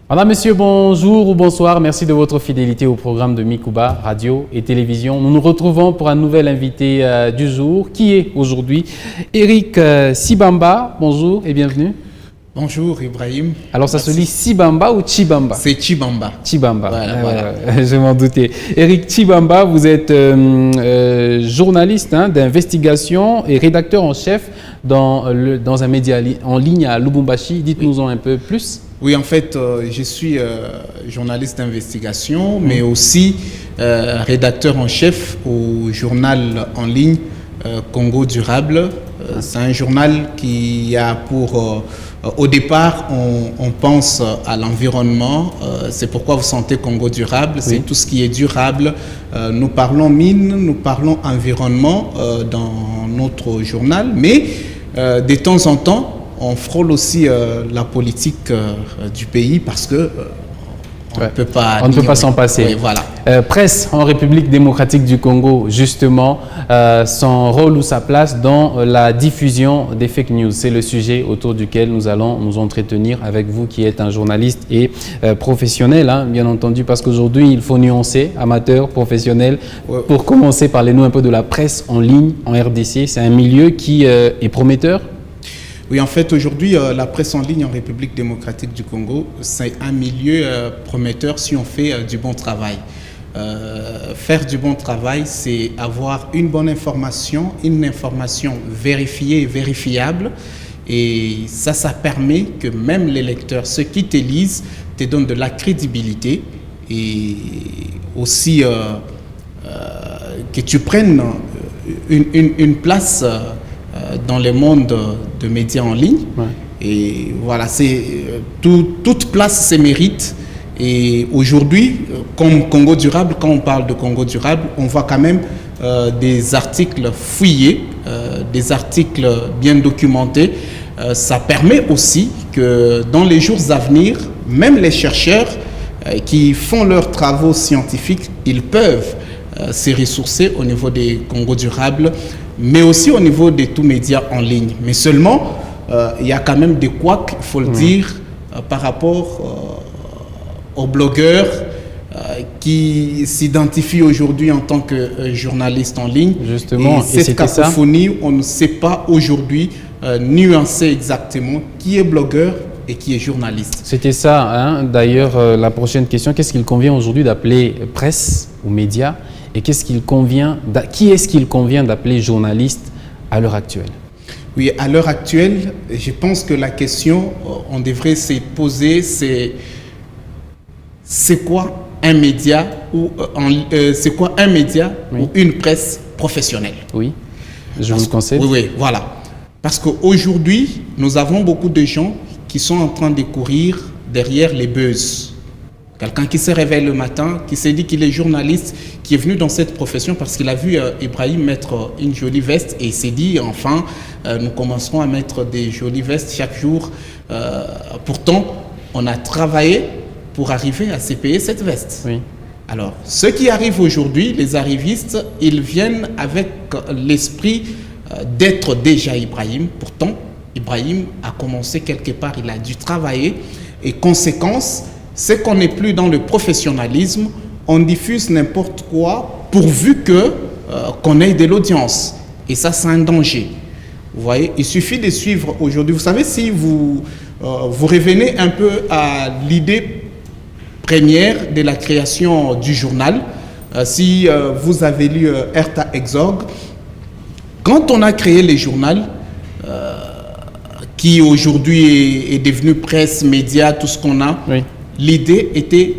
Madame, Monsieur, bonjour ou bonsoir. Merci de votre fidélité au programme de Mikuba, radio et télévision. Nous nous retrouvons pour un nouvel invité du jour, qui est aujourd'hui Eric Sibamba. Bonjour et bienvenue. Bonjour Ibrahim. Alors ça se lit Sibamba ou Chibamba? C'est Chibamba. Chibamba, Voilà. Je m'en doutais. Eric Chibamba, vous êtes journaliste d'investigation et rédacteur en chef dans un média en ligne à Lubumbashi. Dites-nous-en un peu plus. Oui, en fait, je suis journaliste d'investigation, mais aussi rédacteur en chef au journal en ligne Congo Durable. C'est un journal qui a pour... au départ, on pense à l'environnement. C'est pourquoi vous sentez Congo Durable. C'est tout ce qui est durable. Nous parlons mine, nous parlons environnement dans notre journal, mais de temps en temps, on frôle aussi la politique du pays parce que on ne peut pas s'en passer. Oui, voilà. Presse en République démocratique du Congo, justement, son rôle ou sa place dans la diffusion des fake news. C'est le sujet autour duquel nous allons nous entretenir avec vous qui êtes un journaliste et professionnel, bien entendu, parce qu'aujourd'hui, il faut nuancer, amateur, professionnel. Pour commencer, parlez-nous un peu de la presse en ligne en RDC. C'est un milieu qui est prometteur. Oui, en fait, aujourd'hui, la presse en ligne en République démocratique du Congo, c'est un milieu prometteur si on fait du bon travail. Faire du bon travail, c'est avoir une bonne information, une information vérifiée et vérifiable. Et ça permet que même les lecteurs, ceux qui te lisent, te donnent de la crédibilité et aussi que tu prennes une place dans le monde de médias en ligne. Et voilà, toute place se mérite. Et aujourd'hui, comme Congo Durable, quand on parle de Congo Durable, on voit quand même des articles fouillés, des articles bien documentés. Ça permet aussi que dans les jours à venir, même les chercheurs qui font leurs travaux scientifiques, ils peuvent se ressourcer au niveau des Congo Durables, mais aussi au niveau de tous médias en ligne. Mais seulement, il y a quand même des couacs, il faut le dire, par rapport aux blogueurs qui s'identifient aujourd'hui en tant que journalistes en ligne. Justement, et cette cacophonie, on ne sait pas aujourd'hui nuancer exactement qui est blogueur et qui est journaliste. C'était ça, d'ailleurs, la prochaine question. Qu'est-ce qu'il convient aujourd'hui d'appeler presse ou média? Et qui est-ce qu'il convient d'appeler journaliste à l'heure actuelle? Oui, à l'heure actuelle, je pense que la question, on devrait se poser, c'est quoi un média ou une presse professionnelle? Oui, je vous conseille. Oui, voilà. Parce qu'aujourd'hui, nous avons beaucoup de gens qui sont en train de courir derrière les buzz. Quelqu'un qui se réveille le matin, qui s'est dit qu'il est journaliste, qui est venu dans cette profession parce qu'il a vu Ibrahim mettre une jolie veste et il s'est dit, enfin, nous commencerons à mettre des jolies vestes chaque jour. Pourtant, on a travaillé pour arriver à se payer cette veste. Oui. Alors, ceux qui arrivent aujourd'hui, les arrivistes, ils viennent avec l'esprit d'être déjà Ibrahim. Pourtant, Ibrahim a commencé quelque part, il a dû travailler et conséquence, c'est qu'on n'est plus dans le professionnalisme, on diffuse n'importe quoi pourvu qu'on ait de l'audience. Et ça, c'est un danger. Vous voyez, il suffit de suivre aujourd'hui. Vous savez, si vous revenez un peu à l'idée première de la création du journal, si vous avez lu Herta Exorg, quand on a créé le journal, qui aujourd'hui est devenu presse, média, tout ce qu'on a, l'idée était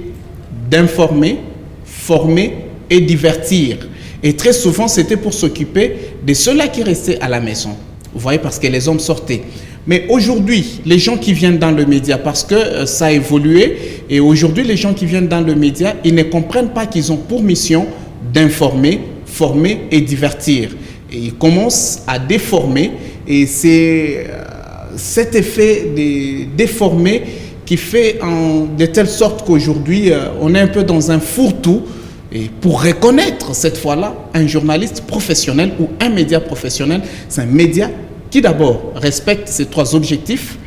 d'informer, former et divertir. Et très souvent, c'était pour s'occuper de ceux-là qui restaient à la maison. Vous voyez, parce que les hommes sortaient. Mais aujourd'hui, les gens qui viennent dans le média, parce que ça a évolué, et aujourd'hui, les gens qui viennent dans le média, ils ne comprennent pas qu'ils ont pour mission d'informer, former et divertir. Et ils commencent à déformer, et c'est cet effet de déformer qui fait de telle sorte qu'aujourd'hui, on est un peu dans un fourre-tout. Et pour reconnaître cette fois-là un journaliste professionnel ou un média professionnel, c'est un média qui d'abord respecte ces trois objectifs,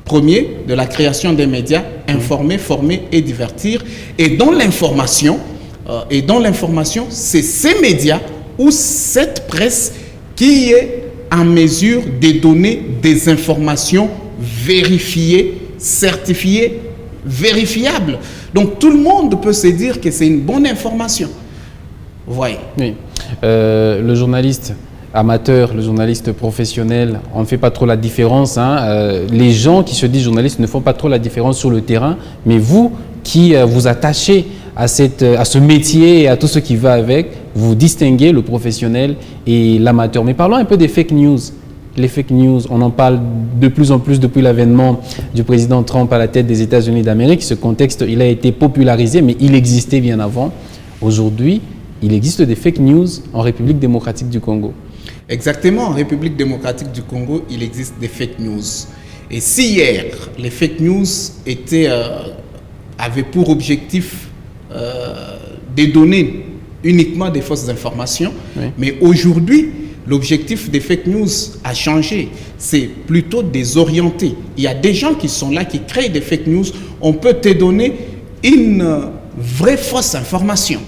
premier de la création des médias, informer, former et divertir. Et dans l'information, c'est ces médias ou cette presse qui est en mesure de donner des informations vérifiées, certifiées, vérifiables. Donc tout le monde peut se dire que c'est une bonne information. Vous voyez. Oui. Le journaliste amateur, le journaliste professionnel, on ne fait pas trop la différence. Les gens qui se disent journalistes ne font pas trop la différence sur le terrain, mais vous qui vous attachez à ce métier et à tout ce qui va avec, vous distinguez le professionnel et l'amateur. Mais parlons un peu des fake news. Les fake news, on en parle de plus en plus depuis l'avènement du président Trump à la tête des États-Unis d'Amérique. Ce contexte, il a été popularisé, mais il existait bien avant. Aujourd'hui, il existe des fake news en République démocratique du Congo. Exactement, en République démocratique du Congo, il existe des fake news. Et si hier, les fake news avaient pour objectif de donner uniquement des fausses informations, oui. Mais aujourd'hui, l'objectif des fake news a changé. C'est plutôt désorienté. Il y a des gens qui sont là, qui créent des fake news. On peut te donner une vraie fausse information.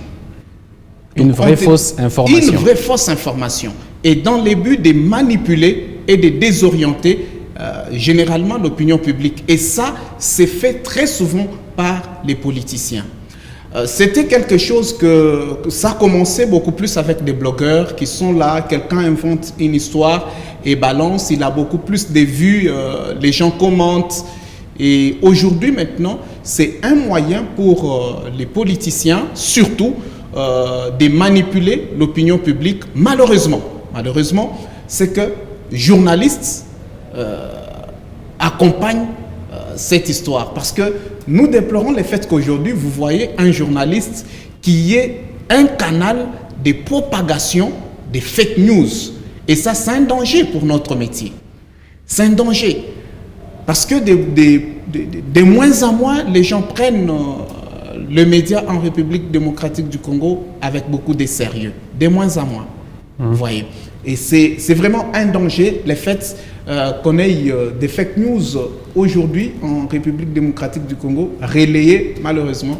Une vraie fausse information. Une vraie fausse information. Et dans le but de manipuler et de désorienter généralement l'opinion publique. Et ça, c'est fait très souvent par les politiciens. C'était quelque chose que ça a commencé beaucoup plus avec des blogueurs qui sont là, quelqu'un invente une histoire et balance, il a beaucoup plus de vues, les gens commentent. Et aujourd'hui maintenant, c'est un moyen pour les politiciens, surtout, de manipuler l'opinion publique. Malheureusement, c'est que journalistes accompagnent cette histoire. Parce que nous déplorons le fait qu'aujourd'hui, vous voyez un journaliste qui est un canal de propagation des fake news. Et ça, c'est un danger pour notre métier. C'est un danger. Parce que de moins en moins, les gens prennent le média en République démocratique du Congo avec beaucoup de sérieux. De moins en moins. Vous voyez. Et c'est vraiment un danger, le fait qu'on ait des fake news aujourd'hui en République démocratique du Congo, relayées malheureusement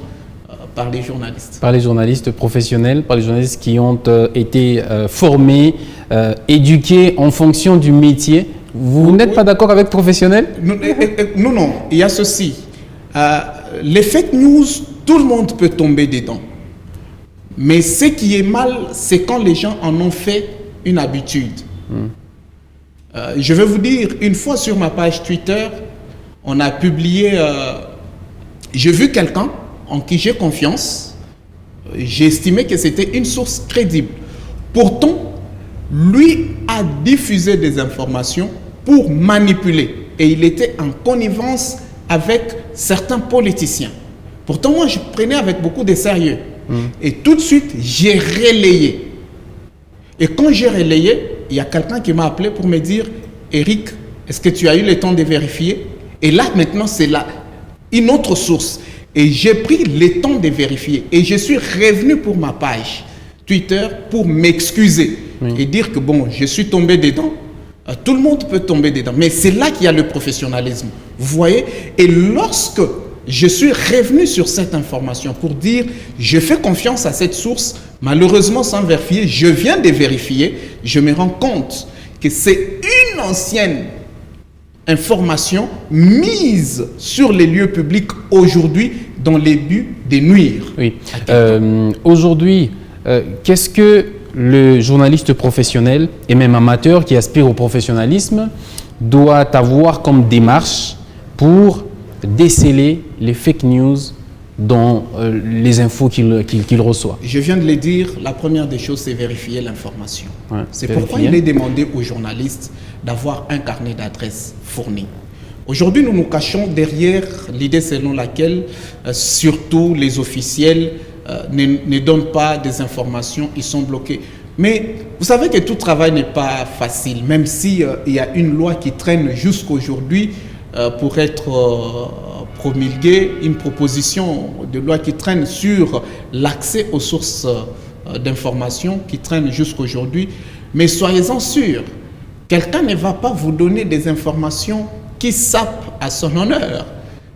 par les journalistes. Par les journalistes professionnels, par les journalistes qui ont été formés, éduqués en fonction du métier. Vous n'êtes pas d'accord avec professionnels? Non, il y a ceci. Les fake news, tout le monde peut tomber dedans. Mais ce qui est mal, c'est quand les gens en ont fait une habitude. Je vais vous dire, une fois sur ma page Twitter, on a publié, j'ai vu quelqu'un en qui j'ai confiance, j'ai estimé que c'était une source crédible. Pourtant, lui a diffusé des informations pour manipuler et il était en connivence avec certains politiciens. Pourtant, moi, je prenais avec beaucoup de sérieux. Et tout de suite, j'ai relayé. Et quand j'ai relayé, il y a quelqu'un qui m'a appelé pour me dire « Eric, est-ce que tu as eu le temps de vérifier ?» Et là, maintenant, c'est là une autre source. Et j'ai pris le temps de vérifier. Et je suis revenu pour ma page Twitter pour m'excuser et dire que bon, je suis tombé dedans. Tout le monde peut tomber dedans. Mais c'est là qu'il y a le professionnalisme. Vous voyez? Et lorsque je suis revenu sur cette information pour dire je fais confiance à cette source, malheureusement sans vérifier, je viens de vérifier, je me rends compte que c'est une ancienne information mise sur les lieux publics aujourd'hui dans les buts de nuire. Oui. Aujourd'hui, qu'est-ce que le journaliste professionnel et même amateur qui aspire au professionnalisme doit avoir comme démarche pour déceler les fake news dans les infos qu'il reçoit? Je viens de le dire, la première des choses, c'est vérifier l'information. Ouais, c'est pourquoi il est demandé aux journalistes d'avoir un carnet d'adresses fourni. Aujourd'hui, nous nous cachons derrière l'idée selon laquelle, surtout les officiels, ne donnent pas des informations, ils sont bloqués. Mais vous savez que tout travail n'est pas facile, même s'il y a une loi qui traîne jusqu'aujourd'hui pour être promulguée, une proposition de loi qui traîne sur l'accès aux sources d'informations qui traîne jusqu'aujourd'hui. Mais soyez-en sûrs, quelqu'un ne va pas vous donner des informations qui sape à son honneur,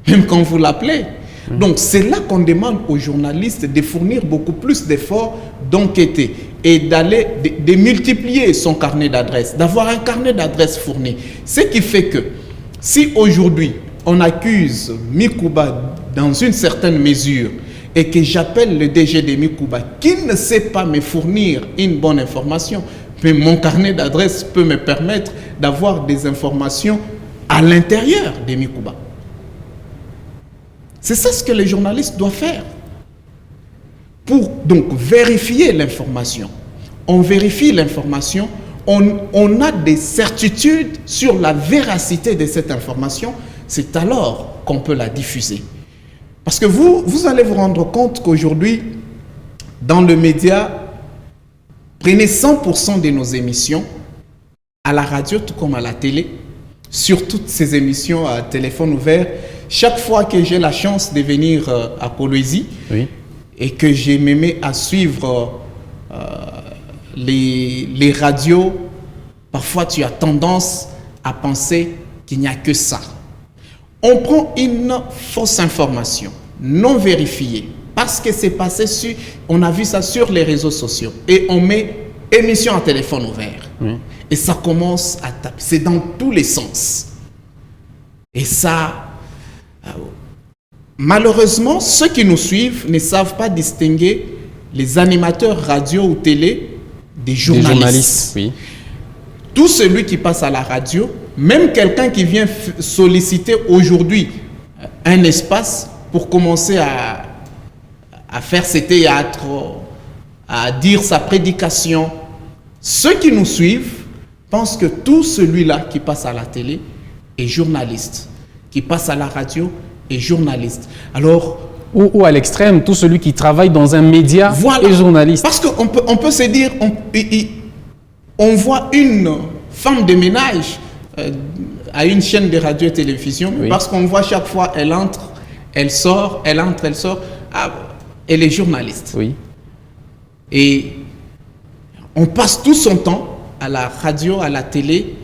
même quand vous l'appelez. Donc c'est là qu'on demande aux journalistes de fournir beaucoup plus d'efforts, d'enquêter et de multiplier son carnet d'adresses, d'avoir un carnet d'adresses fourni. Ce qui fait que si aujourd'hui on accuse Mikuba dans une certaine mesure et que j'appelle le DG de Mikuba qui ne sait pas me fournir une bonne information, mais mon carnet d'adresses peut me permettre d'avoir des informations à l'intérieur de Mikuba. C'est ça ce que les journalistes doivent faire. Pour donc vérifier l'information. On vérifie l'information, on a des certitudes sur la véracité de cette information, c'est alors qu'on peut la diffuser. Parce que vous allez vous rendre compte qu'aujourd'hui, dans le média, prenez 100% de nos émissions, à la radio tout comme à la télé, sur toutes ces émissions à téléphone ouvert. Chaque fois que j'ai la chance de venir à Kolwezi, oui, et que je me mets à suivre les radios, parfois tu as tendance à penser qu'il n'y a que ça. On prend une fausse information, non vérifiée, parce que c'est passé sur, on a vu ça sur les réseaux sociaux, et on met émission à téléphone ouvert. Oui. Et ça commence à taper, c'est dans tous les sens. Et ça, malheureusement, ceux qui nous suivent ne savent pas distinguer les animateurs radio ou télé des journalistes. Oui. Tout celui qui passe à la radio, même quelqu'un qui vient solliciter aujourd'hui un espace pour commencer à faire ses théâtres, à dire sa prédication, ceux qui nous suivent pensent que tout celui-là qui passe à la télé est journaliste, qui passe à la radio est journaliste. Alors, ou à l'extrême, tout celui qui travaille dans un média est journaliste. Parce qu'on peut se dire, on voit une femme de ménage à une chaîne de radio et télévision, oui, parce qu'on voit chaque fois, elle entre, elle sort, elle entre, elle sort, elle est journaliste. Oui. Et on passe tout son temps à la radio, à la télé,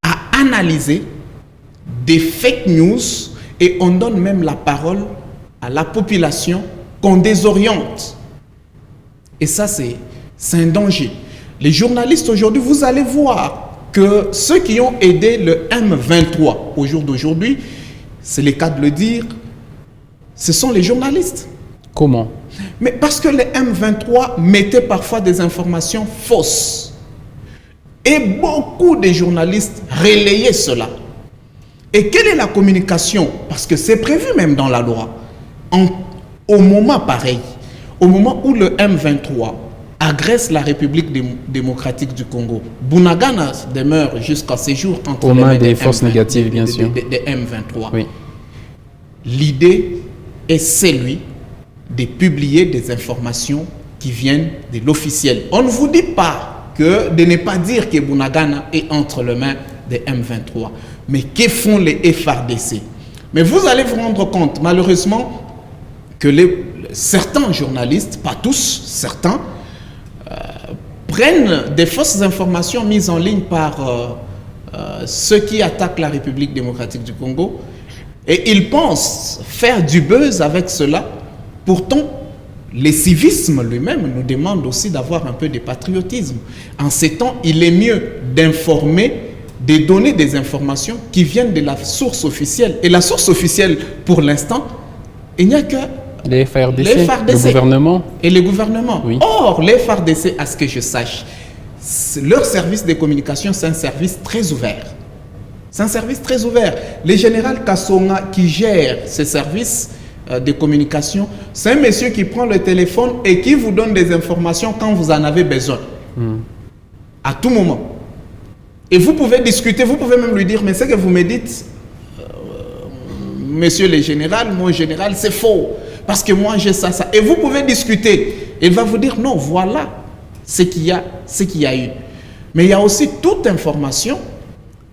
à analyser des fake news, et on donne même la parole à la population qu'on désoriente. Et ça, c'est un danger. Les journalistes aujourd'hui, vous allez voir que ceux qui ont aidé le M23 au jour d'aujourd'hui, c'est le cas de le dire, ce sont les journalistes. Comment? Mais parce que les M23 mettaient parfois des informations fausses. Et beaucoup de journalistes relayaient cela. Et quelle est la communication? Parce que c'est prévu même dans la loi. Au moment pareil, au moment où le M23 agresse la République démocratique du Congo, Bunagana demeure jusqu'à ces jours entre les mains des forces négatives, bien sûr, des M23. Oui. L'idée est celle de publier des informations qui viennent de l'officiel. On ne vous dit pas de ne pas dire que Bunagana est entre les mains des M23. Mais que font les FARDC? Mais vous allez vous rendre compte, malheureusement, que certains journalistes, pas tous, certains, prennent des fausses informations mises en ligne par ceux qui attaquent la République démocratique du Congo, et ils pensent faire du buzz avec cela. Pourtant, le civisme lui-même nous demande aussi d'avoir un peu de patriotisme. En ces temps, il est mieux d'informer, de donner des informations qui viennent de la source officielle. Et la source officielle, pour l'instant, il n'y a que les FARDC, le gouvernement. Et le gouvernement. Oui. Or, les FARDC, à ce que je sache, leur service de communication, c'est un service très ouvert. C'est un service très ouvert. Le général Kassonga, qui gère ce service de communication, c'est un monsieur qui prend le téléphone et qui vous donne des informations quand vous en avez besoin. À tout moment. Et vous pouvez discuter, vous pouvez même lui dire, mais ce que vous me dites, monsieur le général, mon général, c'est faux. Parce que moi, j'ai ça, ça. Et vous pouvez discuter. Il va vous dire, non, voilà ce qu'il y a eu. Mais il y a aussi toute information,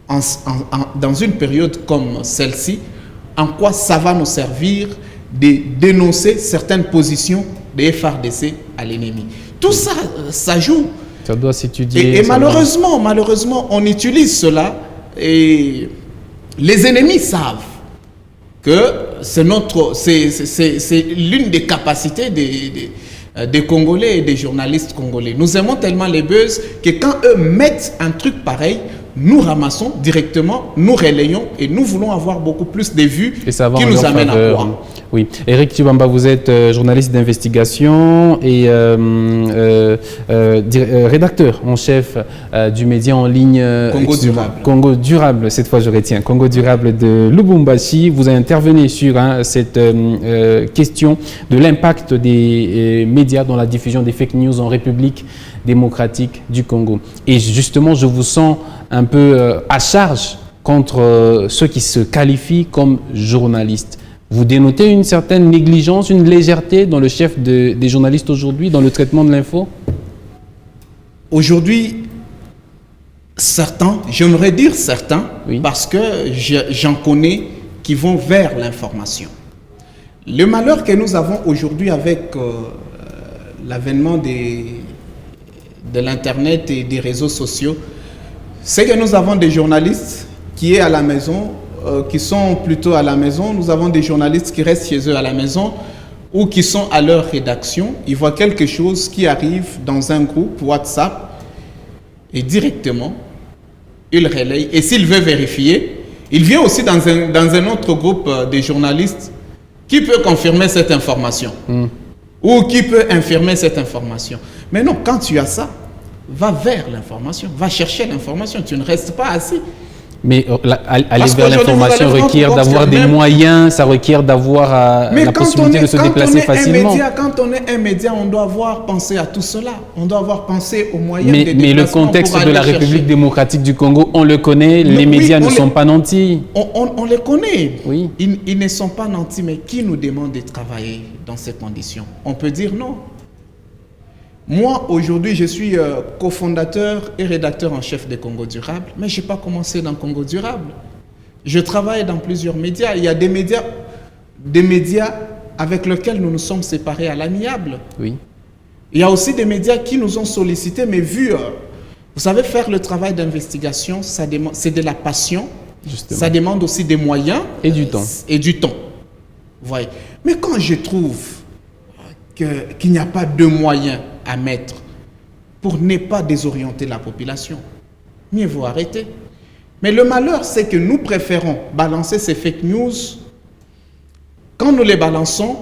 dans une période comme celle-ci, en quoi ça va nous servir de dénoncer certaines positions des FARDC à l'ennemi. Tout ça, ça joue. Ça doit s'étudier. Et malheureusement, on utilise cela et les ennemis savent que c'est l'une des capacités des Congolais et des journalistes congolais. Nous aimons tellement les buzz que quand eux mettent un truc pareil, nous ramassons directement, nous relayons et nous voulons avoir beaucoup plus de vues qui nous amènent à quoi. Oui. Eric Chibamba, vous êtes journaliste d'investigation et rédacteur en chef du média en ligne Congo Durable. Congo Durable, cette fois je retiens. Congo Durable de Lubumbashi. Vous intervenez sur cette question de l'impact des médias dans la diffusion des fake news en République démocratique du Congo. Et justement, je vous sens un peu à charge contre ceux qui se qualifient comme journalistes. Vous dénotez une certaine négligence, une légèreté dans le chef des journalistes aujourd'hui, dans le traitement de l'info? Aujourd'hui, certains, j'aimerais dire certains, oui, parce que j'en connais qui vont vers l'information. Le malheur que nous avons aujourd'hui avec l'avènement de l'Internet et des réseaux sociaux, c'est que nous avons des journalistes qui sont à la maison, qui sont plutôt à la maison. Nous avons des journalistes qui restent chez eux à la maison ou qui sont à leur rédaction. Ils voient quelque chose qui arrive dans un groupe WhatsApp et directement, ils relayent. Et s'il veut vérifier, il vient aussi dans un autre groupe de journalistes qui peut confirmer cette information ou qui peut infirmer cette information. Mais non, quand tu as ça, va vers l'information, va chercher l'information, tu ne restes pas assis. Mais aller vers l'information requiert d'avoir des moyens, ça requiert d'avoir la possibilité de se déplacer facilement. Quand on est un média, on doit avoir pensé à tout cela. On doit avoir pensé aux moyens de déplacement. Mais le contexte de la République démocratique du Congo, on le connaît, les médias ne sont pas nantis. On les connaît. Oui. Ils ne sont pas nantis, mais qui nous demande de travailler dans ces conditions? On peut dire non. Moi, aujourd'hui, je suis cofondateur et rédacteur en chef de Congo Durable, mais je n'ai pas commencé dans Congo Durable. Je travaille dans plusieurs médias. Il y a des médias avec lesquels nous nous sommes séparés à l'amiable. Oui. Il y a aussi des médias qui nous ont sollicités, mais vu, vous savez, faire le travail d'investigation, c'est de la passion. Justement. Ça demande aussi des moyens. Et du temps. Et du temps. Vous voyez. Mais quand je trouve qu'il n'y a pas de moyens à mettre pour ne pas désorienter la population, mieux vaut arrêter. Mais le malheur, c'est que nous préférons balancer ces fake news. Quand nous les balançons,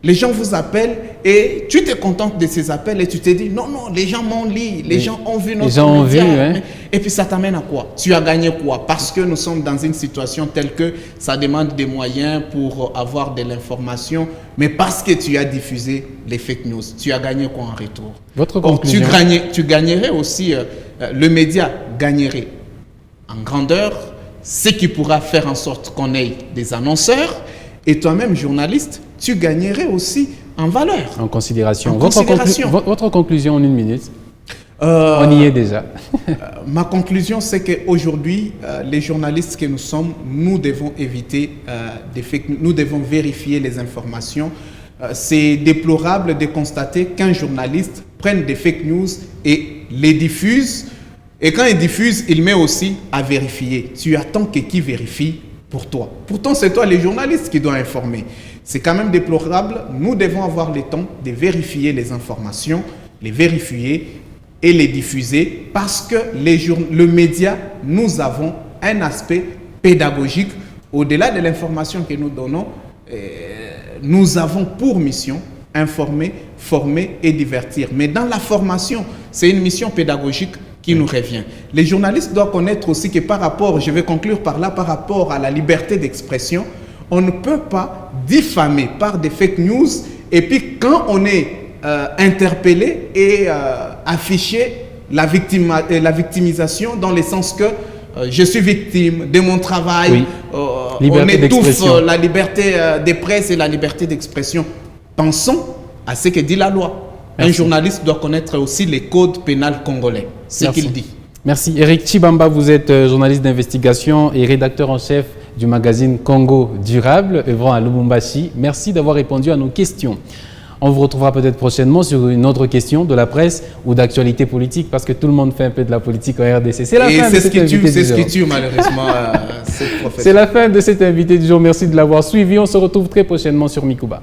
les gens vous appellent et tu te contentes de ces appels et tu te dis non, les gens m'ont lu, les gens ont vu notre média. Hein? Et puis ça t'amène à quoi? Tu as gagné quoi? Parce que nous sommes dans une situation telle que ça demande des moyens pour avoir de l'information, mais parce que tu as diffusé les fake news, tu as gagné quoi en retour? Votre conclusion? Tu gagnerais aussi, le média gagnerait en grandeur, ce qui pourra faire en sorte qu'on ait des annonceurs, et toi-même journaliste, tu gagnerais aussi en valeur. En considération. Votre conclusion en une minute? On y est déjà. Ma conclusion, c'est qu'aujourd'hui, les journalistes que nous sommes, nous devons éviter des fake news, nous devons vérifier les informations. C'est déplorable de constater qu'un journaliste prenne des fake news et les diffuse. Et quand il diffuse, il met aussi à vérifier. Tu attends que qui vérifie pour toi? Pourtant, c'est toi, les journalistes, qui dois informer. C'est quand même déplorable. Nous devons avoir le temps de vérifier les informations, les vérifier et les diffuser parce que le média, nous avons un aspect pédagogique. Au-delà de l'information que nous donnons, nous avons pour mission informer, former et divertir. Mais dans la formation, c'est une mission pédagogique qui nous revient. Les journalistes doivent connaître aussi que par rapport, je vais conclure par là, par rapport à la liberté d'expression, on ne peut pas diffamer par des fake news et puis quand on est interpellé et afficher la victimisation dans le sens que je suis victime de mon travail, oui. On étouffe la liberté de presse et la liberté d'expression. Pensons à ce que dit la loi. Merci. Un journaliste doit connaître aussi les codes pénals congolais, ce qu'il dit. Merci. Eric Chibamba, vous êtes journaliste d'investigation et rédacteur en chef du magazine Congo Durable, œuvrant à Lubumbashi. Merci d'avoir répondu à nos questions. On vous retrouvera peut-être prochainement sur une autre question de la presse ou d'actualité politique, parce que tout le monde fait un peu de la politique en RDC. C'est la fin de cet invité du jour. C'est ce qui tue malheureusement cette profession. C'est la fin de cet invité du jour. Merci de l'avoir suivi. On se retrouve très prochainement sur Mikuba.